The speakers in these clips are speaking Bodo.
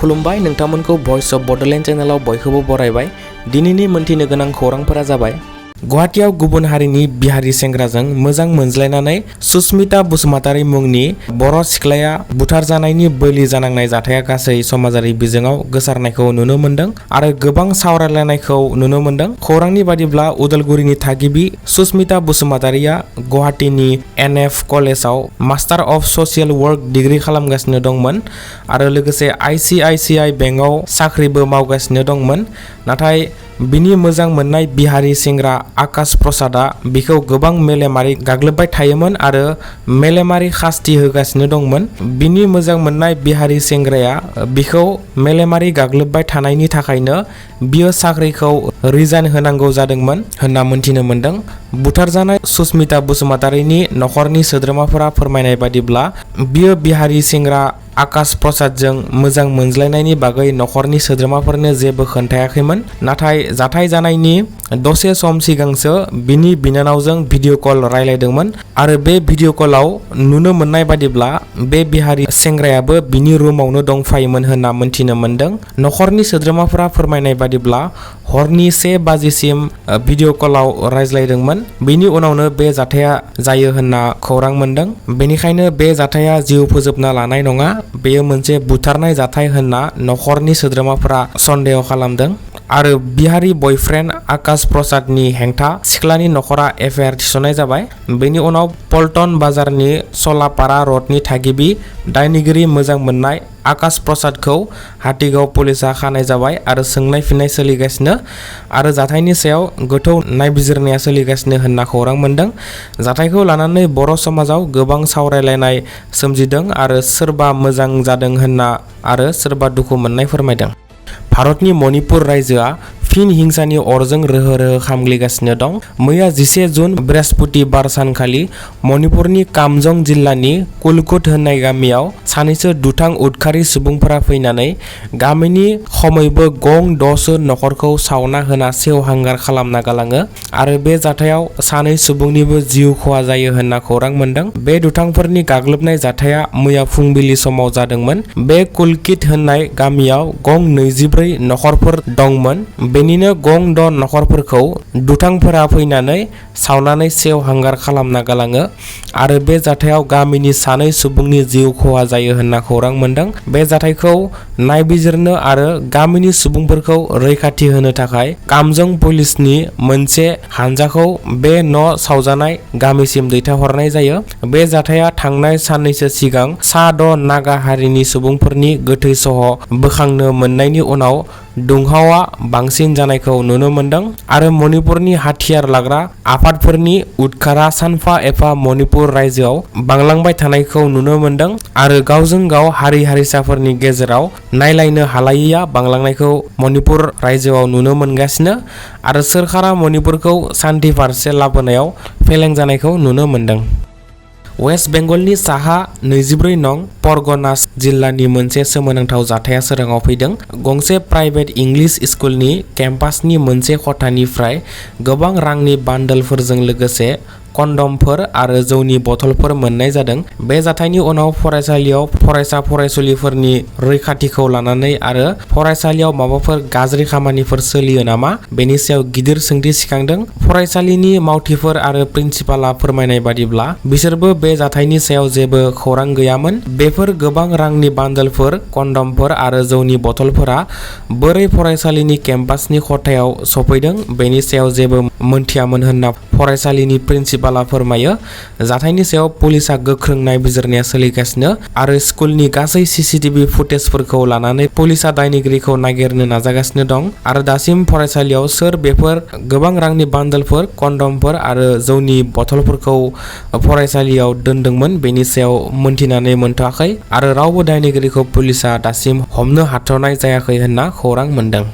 खुलुमबाय नोंथांमोनखौ भइस अफ बडोलेण्ड चेनेलाव बयखौबो बरायबाय। दिनैनि मोनथिनो गोनां खौरांफोरा जाबाय गुवाहाटीआव गुबुन हारिनि बिहारी सेंग्राजों मोजां मोनज्लायनानै सुस्मिता बसुमतारी मुंनि बर' सिख्लाया बुथारजानायनि बोलि जानांनाय जाथाया गासै समाजारि बिजोङाव गोसारनायखौ नुनो मोन्दों आरो गोबां सावरायलायनायखौ नुनो मोन्दों। खौरांनि बादिब्ला उदालगुरिनि थागिबि सुस्मिता बसुमतारीया गुवाहाटीनि NF कलेजाव master of social work degree खालामगासिनो दंमोन आरो लोगोसे ICICI बेंकआव साख्रिबो मावगासिनो दंमोन। नाथाय बिनि मोजां मोननाय बिहारी सेंग्रा आकाश प्रसादआ बिखौ गोबां मेलेमारि गाग्लोबबाय थायोमोन आरो मेलेमारि खास्ति होगासिनो दंमोन। बिनि मोजां मोननाय बिहारी सेंग्राया बिखौ मेलेमारि गाग्लोबबाय थानायनि थाखायनो बियो साख्रिखौ रिजाइन होनांगौ जादोंमोन होनना मोनथिनो मोन्दों। बुथारजानाय सुस्मिता बसुमतारीनि नखरनि सोद्रोमाफोरा फोरमायनाय बादिब्ला बियो बिहारी सेंग्रा आकाश प्रसादजों मोजां मोनज्लायनायनि बागै नखरनि सोद्रोमाफोरनो जेबो खोन्थायाखैमोन। नाथाय जाथाय जानायनि दसे सम सिगांसो बिनि बिनानावजों भिडिअ कल रायलायदोंमोन आरो बे भिडिअ कलाव नुनो मोननाय बादिब्ला बे बिहारी सेंग्रायाबो बिनि रुमावनो दंफायोमोन होनना मोनथिनो मोन्दों। नखरनि सोद्रोमाफोरा फोरमायनाय बादिब्ला हरनि 1 बाजिसिम भिडिअ कलाव रायज्लायदोंमोन। बेनि उनावनो बे जाथाया जायो होनना खौरां मोन्दों। बेनिखायनो बे जाथाया जिउ फोजोबना लानाय नङा, बेयो मोनसे बुथारनाय जाथाय होनना नखरनि सोद्रोमाफोरा सन्देह खालामदों आरो बिहारी बयफ्रेन्ड आकाश प्रसादनि हेंथा सिख्लानि नखरा FIR थिसननाय जाबाय। बेनि उनाव पल्टन बाजारनि सलापारा रडनि थागिबि दायनिगिरि मोजां मोननाय आकाश प्रसादखौ हाटीगाव पुलिसा खानाय जाबाय आरो सोंनाय फिननाय सोलिगासिनो आरो जाथायनि सायाव गोथौ नायबिजिरनाया सोलिगासिनो होनना खौरां मोन्दों। जाथायखौ लानानै बर' समाजाव गोबां सावरायलायनाय सोमजिदों आरो सोरबा मोजां जादों होनना आरो सोरबा दुखु मोननाय फोरमायदों। भारतनि मणिपुर रायजोआ फिन हिंसानि अरजों रोहो रोहो खामग्लिगासिनो दं। मैया 11 जुन बृहस्पतिबार सानखालि मणिपुरनि कामजं जिल्लानि कुलकुट होननाय गामियाव सानैसो दुथां उदखारि सुबुंफोरा फैनानै गामिनि खमैबो गं 10 नखरखौ सावना होना सेवहांगार खालामना गालाङो आरो बे जाथायाव सानै सुबुंनिबो जिउ खहा जायो होनना खौरां मोन्दों। बे दुथांफोरनि गाग्लोबनाय जाथाया मैया फुंबिलि समाव जादोंमोन। बे कुलकिट होननाय गामियाव गं 24 नखरफोर दंमोन। बेनिनो गं 10 नखरफोरखौ दुथांफोरा फैनानै सावनानै सेवहांगार खालामना गालाङो आरो बे जाथायाव गामिनि सानै सुबुंनि जिउ खहा जायो होनना खौरां मोन्दों। बे जाथायखौ नायबिजिरनो आरो गामिनि सुबुंफोरखौ रैखाथि होनो थाखाय कामजं पुलिसनि मोनसे हानजाखौ बे न' सावजानाय गामिसिम दैथायहरनाय जायो। बे जाथाया थांनाय साननैसो सिगां सा-द नागा हारिनि सुबुंफोरनि गोथै सह बोखांनो मोननायनि उनाव दुंहावआ बांसिन जानायखौ नुनो मोन्दों आरो मणिपुरनि हाथियार लाग्रा आफादफोरनि उदखारा सानफा एफा मणिपुर रायजोआव बांलांबाय थानायखौ नुनो मोन्दों आरो गावजों गाव हारि हारिसाफोरनि गेजेराव नायलायनो हालायैया बांलांनायखौ मणिपुर रायजोआव नुनो मोनगासिनो आरो सोरखारा मणिपुरखौ सान्थि फारसे लाबोनायाव फेलें जानायखौ नुनो मोन्दों। वेस्ट बेंगलनि साहा 24 नं परगनास जिल्लानि मोनसे सोमोनांथाव जाथाया सोराङाव फैदों। गंसे प्राइभेट इंलिश स्कुलनि केम्पासनि मोनसे खथानिफ्राय गोबां रांनि बान्डलफोरजों लोगोसे कन्डमफोर आरो जौनि बथलफोर मोननाय जादों। बे जाथायनि उनाव फरायसालियाव फरायसा फरायसुलिफोरनि रैखाथिखौ लानानै आरो फरायसालियाव माबाफोर गाज्रि खामानिफोर सोलियो नामा बेनि सायाव गिदिर सोंथि सिखांदों। फरायसालिनि मावथिफोर आरो प्रिन्सिपालआ फोरमायनाय बादिब्ला बिसोरबो बे जाथायनि सायाव जेबो खौरां गैयामोन। बेफोर गोबां रांनि बान्डलफोर, कन्डमफोर आरो जौनि बथलफोरा बोरै फरायसालिनि केम्पासनि खथायाव सफैदों बेनि सायाव जेबो मोनथियामोन होनना फरायसालिनि प्रिन्सिपालआ फोरमायो। जाथायनि सायाव पुलिसा गोख्रों नायबिजिरनाया सोलिगासिनो आरो स्कुलनि गासै CCTV फुटेजफोरखौ लानानै पुलिसा दायनिगिरिखौ नागिरनो नाजागासिनो दं आरो दासिम फरायसालियाव सोर बेफोर गोबां रांनि बान्डलफोर, कन्डमफोर आरो जौनि बथलफोरखौ फरायसालियाव दोनदोंमोन बेनि सायाव मोनथिनानै मोनथ'वाखै आरो रावबो दायनिगिरिखौ पुलिसा दासिम हमनो हाथ'नाय जायाखै होनना खौरां मोन्दों।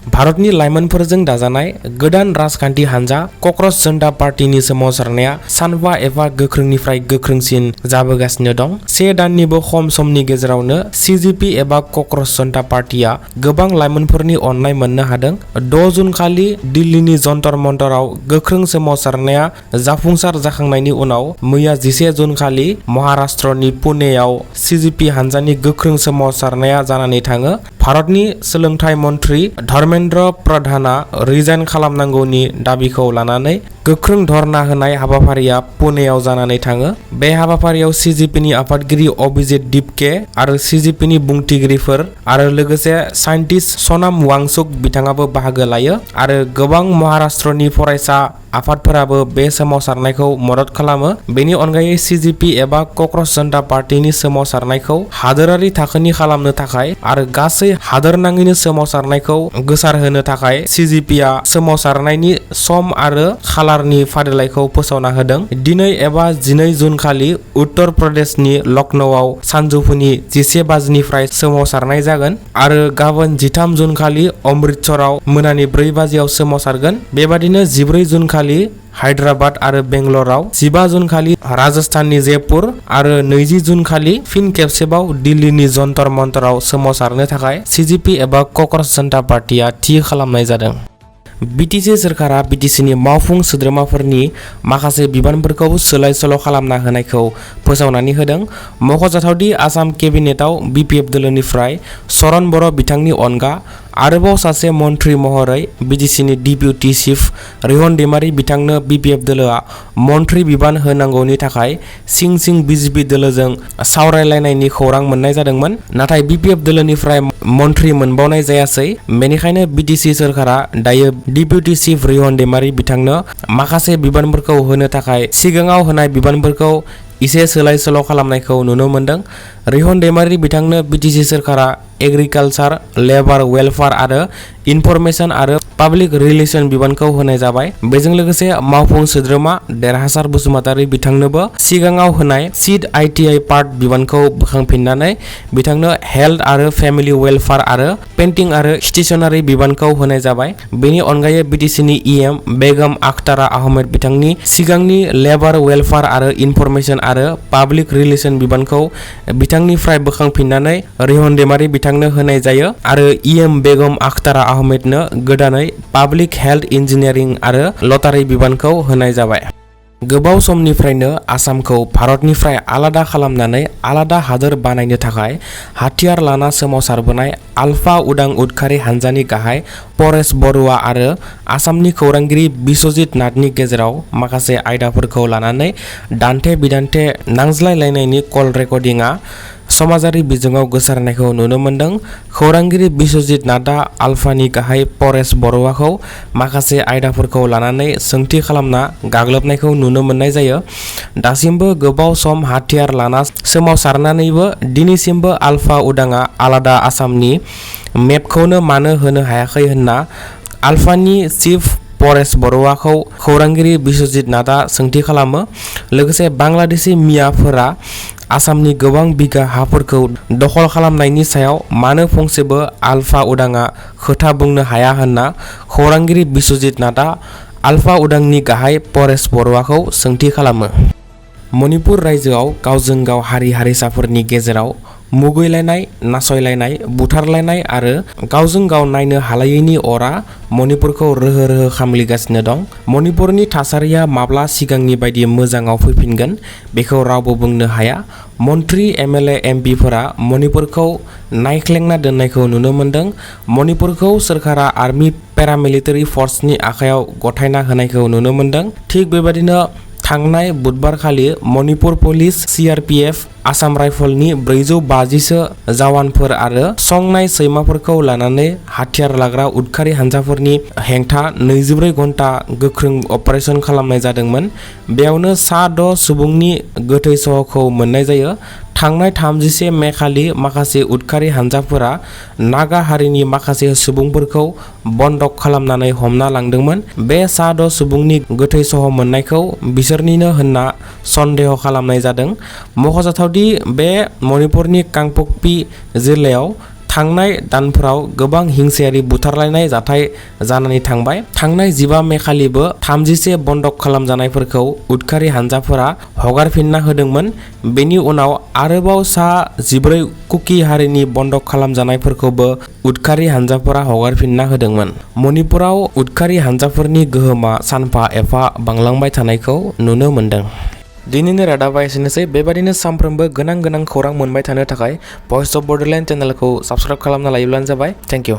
भारतनि लाइमोनफोरजों दाजानाय गोदान राजखान्थि हान्जा क'क्राझ जनता पार्टीनि सोमावसारनाया सानफा एफा गोख्रोंनिफ्राय गोख्रोंसिन जाबोगासिनो दं। 1 दाननिबो खम समनि गेजेरावनो CJP एबा क'क्राझ जनता पार्टीया गोबां लाइमोनफोरनि अननाय मोननो हादों। 6 जुन खालि दिल्लीनि जन्तर मन्तराव गोख्रों सोमावसारनाया जाफुंसार जाखांनायनि उनाव मैया 11 जुन खालि महाराष्ट्रनि पुनेयाव CJP हान्जानि गोख्रों सोमावसारनाया जानानै थाङो। भारतनि सोलोंथाइ मन्त्रि धर्मेन्द्र प्रधानआ रिजाइन खालामनांगौनि दाबिखौ लानानै गोख्रों धरना होनाय हाबाफारिया पुनेयाव जानानै थाङो। बे हाबाफारियाव CJPनि आफादगिरि अभिजित दिपके आरो CJPनि बुंथिगिरिफोर आरो लोगोसे साइन्टिस्ट सनाम वांचुक बिथाङाबो बाहागो लायो आरो गोबां महाराष्ट्रनि फरायसा आफादफोराबो बे सोमावसारनायखौ मदद खालामो। बेनि अनगायै CJP एबा क'क्राझ जनता पार्टीनि सोमावसारनायखौ हादोरारि थाखोनि खालामनो थाखाय आरो गासै हादोरनाङैनो सोमावसारनायखौ गोसारहोनो थाखाय CJPआ सोमावसारनायनि सम आरो खालारनि फारिलाइखौ फोसावना होदों। दिनै एबा 12 जुन खालि उत्तर प्रदेशनि लखनौआव सानजौफुनि 11 बाजिनिफ्राय सोमावसारनाय जागोन आरो गाबोन 13 जुन खालि अमृतसराव मोनानि 4 बाजियाव सोमावसारगोन। बेबादिनो 14 जुन खालि हायद्राबाद आरो बेंगलराव, 15 जुन खालि राजस्थाननि जयपुर आरो 20 जुन खालि फिन खेबसेबाव दिल्लीनि जन्तर मन्तराव सोमावसारनो थाखाय CJP एबा क'क्राझ जनता पार्टीया थि खालामनाय जादों। BTC सोरखारा BTCनि मावफुं सोद्रोमाफोरनि माखासे बिबानफोरखौ सोलाय सोल' खालामना होनायखौ फोसावनानै होदों। मख'जाथावदि आसाम केबिनेटआव BPF दोलोनिफ्राय चरण बर' बिथांनि अनगा आरोबाव सासे मन्त्रि महरै BTCनि डिप्युटि चिफ रिहन दैमारी बिथांनो BPF दोलोआ मन्त्रि बिबान होनांगौनि थाखाय सिं BJP दोलोजों सावरायलायनायनि खौरां मोननाय जादोंमोन। नाथाय BPF दोलोनिफ्राय मन्त्रि मोनबावनाय जायासै। बेनिखायनो BTC सोरखारा दायो डिप्युटि चिफ रिहन दैमारी बिथांनो माखासे बिबानफोरखौ होनो थाखाय सिगाङाव होनाय बिबानफोरखौ इसे सोलाय सोल' खालामनायखौ नुनो मोनदों। रिहन दैमारी बिथांनो BTC सोरखारा एग्रिकालचार, लेबार वेलफेयार आरो इनफरमेशन आरो पाब्लिक रिलेशन बिबानखौ होनाय जाबाय। बेजों लोगोसे मावफुं सोद्रोमा देरहासार बसुमतारी बिथांनोबो सिगाङाव होनाय सीड ITI पार्ट बिबानखौ बोखांफिननानै बिथांनो हेल्थ आरो फेमिलि वेलफेयार आरो पेन्टिं आरो स्टेशनारि बिबानखौ होनाय जाबाय। बेनि अनगायै BTCनि EM बेगम आख्तारा आहमेद बिथांनि सिगांनि लेबार वेलफेयार आरो इनफरमेशन आरो पाब्लिक रिलेशन बिबानखौ बिथांनिफ्राय बोखांफिननानै रिहन दैमारी बिथांनो होनाय जायो आरो EM बेगम आख्तारा आहमेदनो गोदानै पाब्लिक हेल्थ इन्जिनियारिं आरो लटारि बिबानखौ होनाय जाबाय। गोबाव समनिफ्रायनो आसामखौ भारतनिफ्राय आलादा खालामनानै आलादा हादोर बानायनो थाखाय हाथियार लाना सोमावसारबोनाय आलफा उदां उदखारि हान्जानि गाहाय परेश बरुवा आरो आसामनि खौरांगिरि बिश्वजित नाथनि गेजेराव माखासे आयदाफोरखौ लानानै दान्थे बिदान्थे नांज्लायलायनायनि कल रेकर्डिंआ समाजारि बिजोङाव गोसारनायखौ नुनो मोनदों। खौरांगिरि बिश्वजित नाथआ आलफानि गाहाय परेश बरुवाखौ माखासे आयदाफोरखौ लानानै सोंथि खालामना गाग्लोबनायखौ नुनो मोननाय जायो। दासिमबो गोबाव सम हाथियार लाना सोमावसारनानैबो दिनैसिमबो आलफा उदाङा आलादा आसामनि मेपखौनो मानो होनो हायाखै होनना आलफानि चिफ परेश बरुवाखौ खौरांगिरि बिश्वजित नाथआ सोंथि खालामो। लोगोसे बांलादेशी मियाफोरा आसामनि गोबां बिगा हाफोरखौ दखल खालामनायनि सायाव मानो फंसेबो आलफा उदाङा खोथा बुंनो हाया होनना खौरांगिरि बिश्वजित नाथआ आलफा उदांनि गाहाय परेश बरुवाखौ सोंथि खालामो। मणिपुर रायजोआव गावजों गाव हारि हारिसाफोरनि गेजेराव मुगैलायनाय, नासयलायनाय, बुथारलायनाय आरो गावजों गाव नायनो हालायैनि अरा मणिपुरखौ रोहो रोहो खामग्लिगासिनो दं। मणिपुरनि थासारिया माब्ला सिगांनि बायदि मोजाङाव फैफिनगोन बेखौ रावबो बुंनो हाया। मन्त्रि MLA MPफोरा मणिपुरखौ नायख्लेंना दोननायखौ नुनो मोनदों। मणिपुरखौ सोरखारा आर्मी पेरामिलिटारि फर्सनि आखायाव गथायना होनायखौ नुनो मोनदों। थिग बेबादिनो थांनाय बुधबारखालि मणिपुर पुलिस, CRPF, आसाम राइफलनि 450सो जवानफोर आरो संनाय सैमाफोरखौ लानानै हाथियार लाग्रा उदखारि हान्जाफोरनि हेंथा 24 घन्टा गोख्रों अपारेशन खालामनाय जादोंमोन। बेयावनो सा 6 सुबुंनि गोथै सहखौ मोननाय जायो। थांनाय 31 मे खालि माखासे उदखारि हान्जाफोरा नागा हारिनि माखासे सुबुंफोरखौ बन्दक खालामनानै हमना लांदोंमोन। बे सा 6 सुबुंनि गोथै सह मोननायखौ बिसोरनिनो होनना सन्देह खालामनाय जादों। मख'जाथावदि बे मणिपुरनि कांपकपि जिल्लायाव थांनाय दानफोराव गोबां हिंसायारि बुथारलायनाय जाथाय जानानै थांबाय। थांनाय 15 मे खालिबो 31 बन्दक खालामजानायफोरखौ उदखारि हानजाफोरा हगारफिनना होदोंमोन। बेनि उनाव आरोबाव सा 14 कुकी हारिनि बन्दक खालामजानायफोरखौबो उदखारि हानजाफोरा हगारफिनना होदोंमोन। मणिपुराव उदखारि हानजाफोरनि गोहोमा सानफा एफा बांलांबाय थानायखौ नुनो मोनदों। दिनैनि रादाबा एसेनोसै। बेबादिनो सानफ्रोमबो गोनां खौरां मोनबाय थानो थाखाय भइस अफ बड'लेण्ड चेनेलखौ साबस्क्राइब खालामना लायोब्लानो जाबाय। Thank you.